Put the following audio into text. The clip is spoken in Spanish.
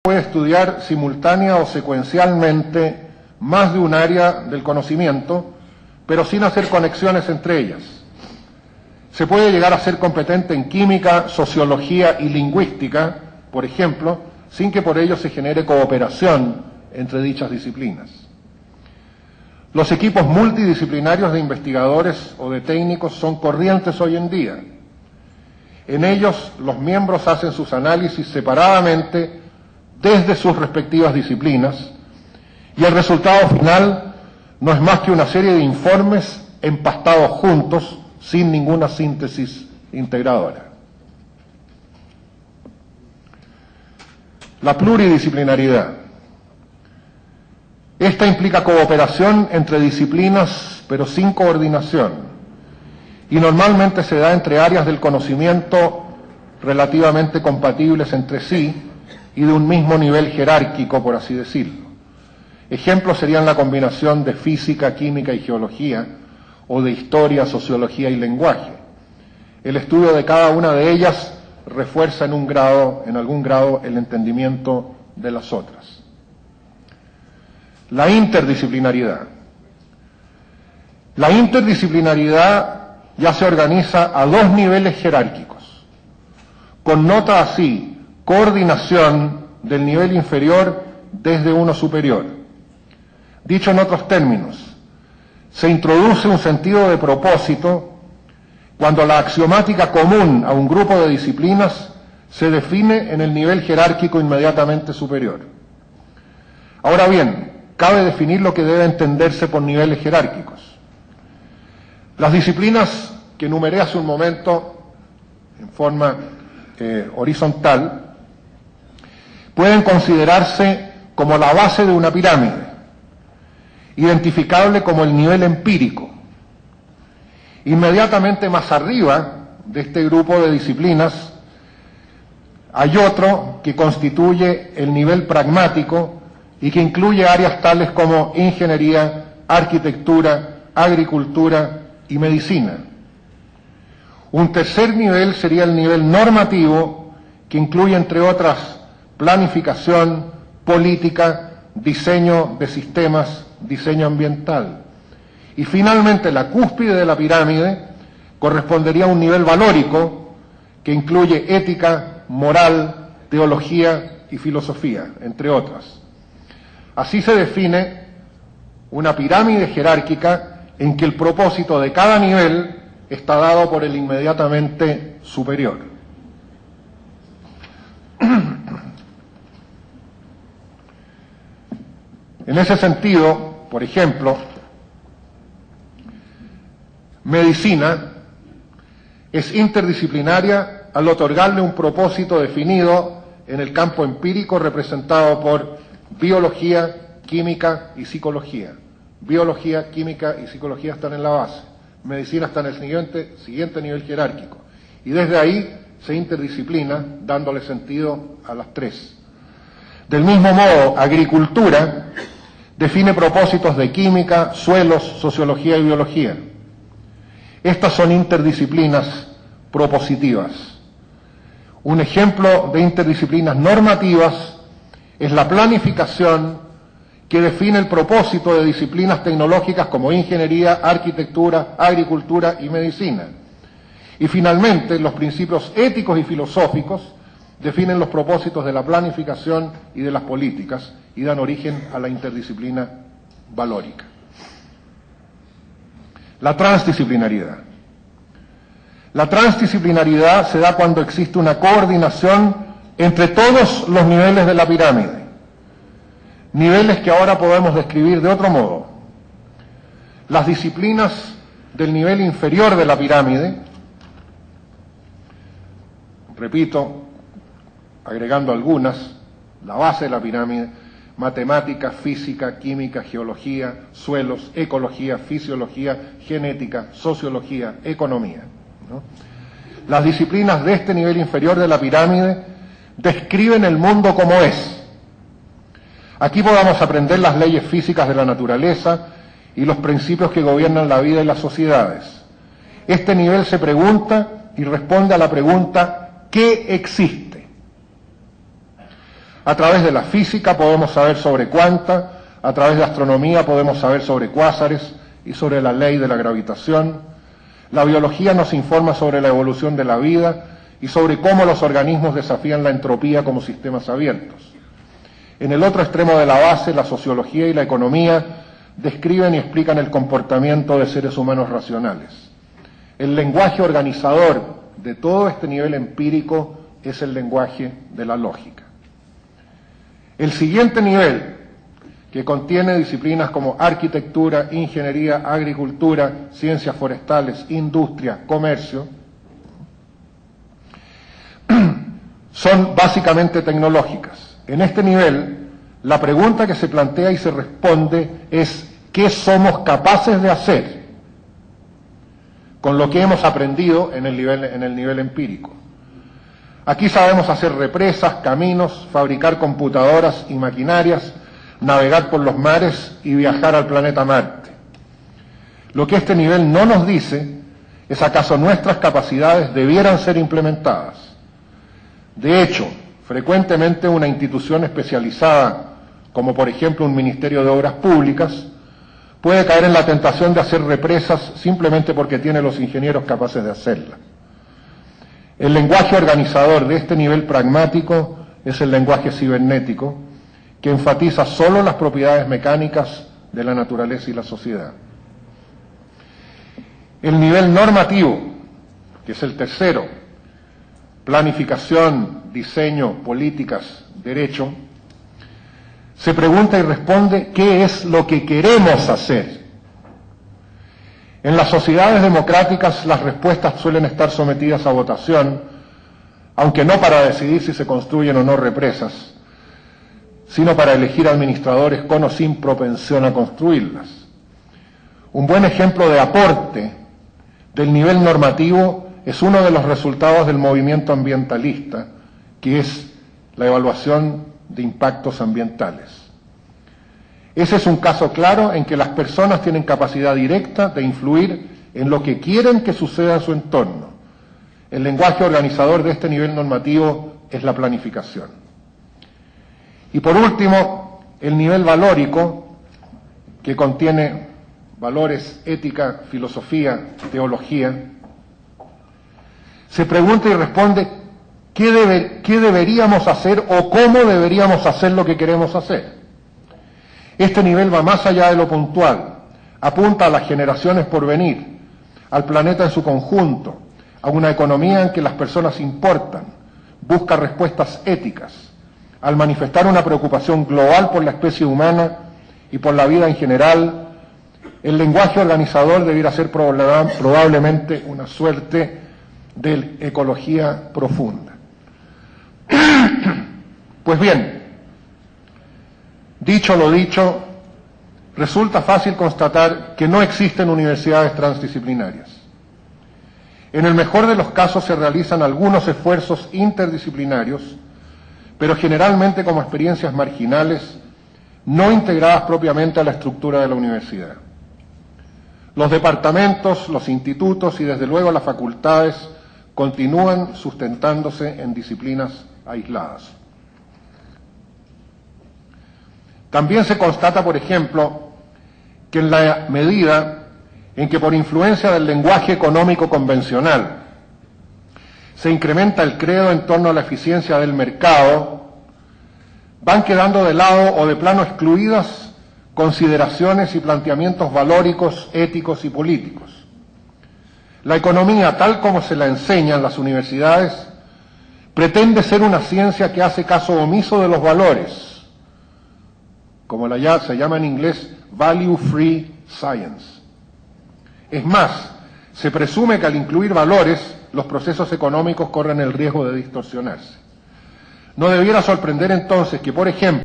puede estudiar simultánea o secuencialmente más de un área del conocimiento, pero sin hacer conexiones entre ellas. Se puede llegar a ser competente en química, sociología y lingüística, por ejemplo, sin que por ello se genere cooperación entre dichas disciplinas. Los equipos multidisciplinarios de investigadores o de técnicos son corrientes hoy en día. En ellos, los miembros hacen sus análisis separadamente desde sus respectivas disciplinas, y el resultado final no es más que una serie de informes empastados juntos, sin ninguna síntesis integradora. La pluridisciplinaridad. Esta implica cooperación entre disciplinas, pero sin coordinación, y normalmente se da entre áreas del conocimiento relativamente compatibles entre sí y de un mismo nivel jerárquico, por así decirlo. Ejemplos serían la combinación de física, química y geología, o de historia, sociología y lenguaje. El estudio de cada una de ellas refuerza en algún grado, el entendimiento de las otras. La interdisciplinaridad. La interdisciplinaridad ya se organiza a dos niveles jerárquicos. Connota así coordinación del nivel inferior desde uno superior. Dicho en otros términos, se introduce un sentido de propósito cuando la axiomática común a un grupo de disciplinas se define en el nivel jerárquico inmediatamente superior. Ahora bien, cabe definir lo que debe entenderse por niveles jerárquicos. Las disciplinas que enumeré hace un momento en forma horizontal pueden considerarse como la base de una pirámide, identificable como el nivel empírico. Inmediatamente más arriba de este grupo de disciplinas hay otro que constituye el nivel pragmático y que incluye áreas tales como ingeniería, arquitectura, agricultura y medicina. Un tercer nivel sería el nivel normativo, que incluye, entre otras, planificación, política, diseño de sistemas, diseño ambiental. Y finalmente, la cúspide de la pirámide correspondería a un nivel valórico que incluye ética, moral, teología y filosofía, entre otras. Así se define una pirámide jerárquica en que el propósito de cada nivel está dado por el inmediatamente superior. En ese sentido, por ejemplo, medicina es interdisciplinaria al otorgarle un propósito definido en el campo empírico representado por biología, química y psicología. Biología, química y psicología están en la base. Medicina está en el siguiente nivel jerárquico. Y desde ahí se interdisciplina, dándole sentido a las tres. Del mismo modo, agricultura define propósitos de química, suelos, sociología y biología. Estas son interdisciplinas propositivas. Un ejemplo de interdisciplinas normativas es la planificación, que define el propósito de disciplinas tecnológicas como ingeniería, arquitectura, agricultura y medicina. Y finalmente, los principios éticos y filosóficos definen los propósitos de la planificación y de las políticas y dan origen a la interdisciplina valórica. La transdisciplinaridad. La transdisciplinaridad se da cuando existe una coordinación entre todos los niveles de la pirámide. Niveles que ahora podemos describir de otro modo. Las disciplinas del nivel inferior de la pirámide, repito, agregando algunas, la base de la pirámide: matemática, física, química, geología, suelos, ecología, fisiología, genética, sociología, economía, ¿no? Las disciplinas de este nivel inferior de la pirámide describen el mundo como es. Aquí podamos aprender las leyes físicas de la naturaleza y los principios que gobiernan la vida y las sociedades. Este nivel se pregunta y responde a la pregunta: ¿qué existe? A través de la física podemos saber sobre cuánta, a través de astronomía podemos saber sobre cuásares y sobre la ley de la gravitación. La biología nos informa sobre la evolución de la vida y sobre cómo los organismos desafían la entropía como sistemas abiertos. En el otro extremo de la base, la sociología y la economía describen y explican el comportamiento de seres humanos racionales. El lenguaje organizador de todo este nivel empírico es el lenguaje de la lógica. El siguiente nivel, que contiene disciplinas como arquitectura, ingeniería, agricultura, ciencias forestales, industria, comercio, son básicamente tecnológicas. En este nivel, la pregunta que se plantea y se responde es ¿qué somos capaces de hacer con lo que hemos aprendido en el nivel empírico? Aquí sabemos hacer represas, caminos, fabricar computadoras y maquinarias, navegar por los mares y viajar al planeta Marte. Lo que este nivel no nos dice es acaso nuestras capacidades debieran ser implementadas. De hecho, frecuentemente una institución especializada, como por ejemplo un Ministerio de Obras Públicas, puede caer en la tentación de hacer represas simplemente porque tiene los ingenieros capaces de hacerlas. El lenguaje organizador de este nivel pragmático es el lenguaje cibernético, que enfatiza solo las propiedades mecánicas de la naturaleza y la sociedad. El nivel normativo, que es el tercero, planificación, diseño, políticas, derecho, se pregunta y responde ¿qué es lo que queremos hacer? En las sociedades democráticas las respuestas suelen estar sometidas a votación, aunque no para decidir si se construyen o no represas, sino para elegir administradores con o sin propensión a construirlas. Un buen ejemplo de aporte del nivel normativo es uno de los resultados del movimiento ambientalista, que es la evaluación de impactos ambientales. Ese es un caso claro en que las personas tienen capacidad directa de influir en lo que quieren que suceda en su entorno. El lenguaje organizador de este nivel normativo es la planificación. Y por último, el nivel valórico, que contiene valores, ética, filosofía, teología, se pregunta y responde ¿qué deberíamos hacer o cómo deberíamos hacer lo que queremos hacer? Este nivel va más allá de lo puntual, apunta a las generaciones por venir, al planeta en su conjunto, a una economía en que las personas importan, busca respuestas éticas, al manifestar una preocupación global por la especie humana y por la vida en general. El lenguaje organizador debiera ser probablemente una suerte de ecología profunda. Pues bien, dicho lo dicho, resulta fácil constatar que no existen universidades transdisciplinarias. En el mejor de los casos se realizan algunos esfuerzos interdisciplinarios, pero generalmente como experiencias marginales, no integradas propiamente a la estructura de la universidad. Los departamentos, los institutos y desde luego las facultades continúan sustentándose en disciplinas aisladas. También se constata, por ejemplo, que en la medida en que por influencia del lenguaje económico convencional se incrementa el credo en torno a la eficiencia del mercado, van quedando de lado o de plano excluidas consideraciones y planteamientos valóricos, éticos y políticos. La economía, tal como se la enseña en las universidades, pretende ser una ciencia que hace caso omiso de los valores, como se llama en inglés Value Free Science. Es más, se presume que al incluir valores, los procesos económicos corren el riesgo de distorsionarse. No debiera sorprender entonces que, por ejemplo,